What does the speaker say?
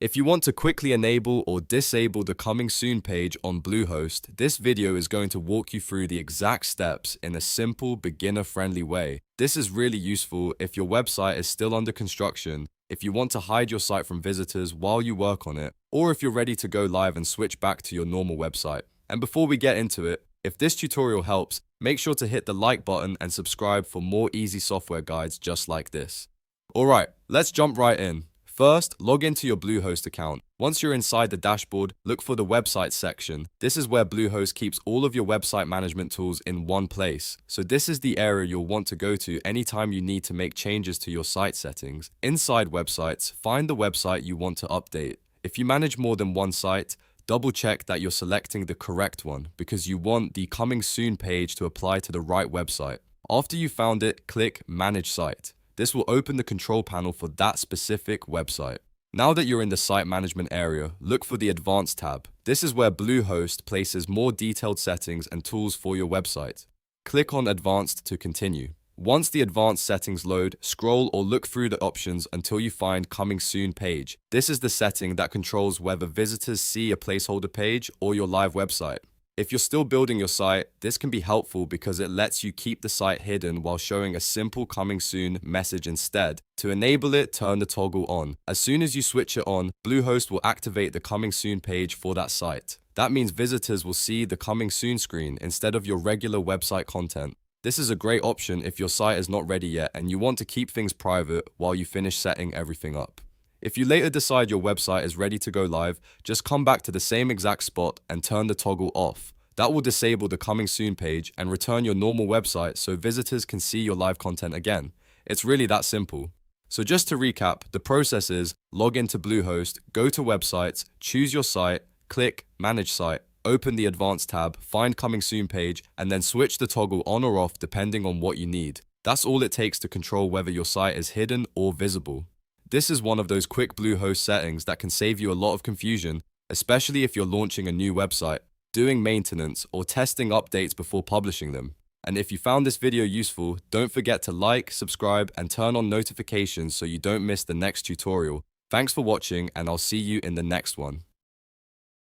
If you want to quickly enable or disable the coming soon page on Bluehost, this video is going to walk you through the exact steps in a simple, beginner-friendly way. This is really useful if your website is still under construction, if you want to hide your site from visitors while you work on it, or if you're ready to go live and switch back to your normal website. And before we get into it, if this tutorial helps, make sure to hit the like button and subscribe for more easy software guides just like this. Alright, let's jump right in. First, log into your Bluehost account. Once you're inside the dashboard, look for the website section. This is where Bluehost keeps all of your website management tools in one place. So this is the area you'll want to go to anytime you need to make changes to your site settings. Inside websites, find the website you want to update. If you manage more than one site, double check that you're selecting the correct one because you want the coming soon page to apply to the right website. After you found it, click Manage Site. This will open the control panel for that specific website. Now that you're in the site management area, look for the Advanced tab. This is where Bluehost places more detailed settings and tools for your website. Click on Advanced to continue. Once the advanced settings load, scroll or look through the options until you find Coming Soon page. This is the setting that controls whether visitors see a placeholder page or your live website. If you're still building your site, this can be helpful because it lets you keep the site hidden while showing a simple Coming Soon message instead. To enable it, turn the toggle on. As soon as you switch it on, Bluehost will activate the Coming Soon page for that site. That means visitors will see the Coming Soon screen instead of your regular website content. This is a great option if your site is not ready yet and you want to keep things private while you finish setting everything up. If you later decide your website is ready to go live, just come back to the same exact spot and turn the toggle off. That will disable the Coming Soon page and return your normal website so visitors can see your live content again. It's really that simple. So just to recap, the process is log into Bluehost, go to websites, choose your site, click Manage Site, open the Advanced tab, find Coming Soon page, and then switch the toggle on or off depending on what you need. That's all it takes to control whether your site is hidden or visible. This is one of those quick Bluehost settings that can save you a lot of confusion, especially if you're launching a new website, doing maintenance, or testing updates before publishing them. And if you found this video useful, don't forget to like, subscribe, and turn on notifications so you don't miss the next tutorial. Thanks for watching, and I'll see you in the next one.